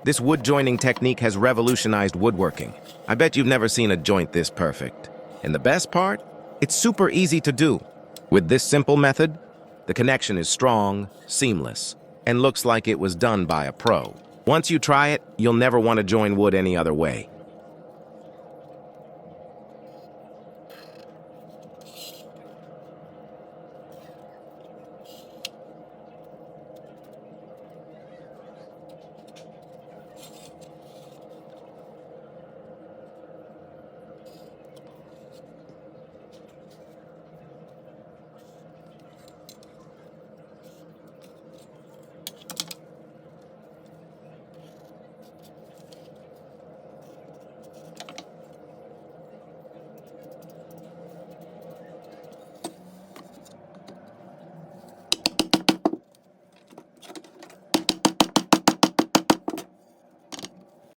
This wood joining technique has revolutionized woodworking. I bet you've never seen a joint this perfect. And the best part? It's super easy to do. With this simple method, the connection is strong, seamless, and looks like it was done by a pro. Once you try it, you'll never want to join wood any other way.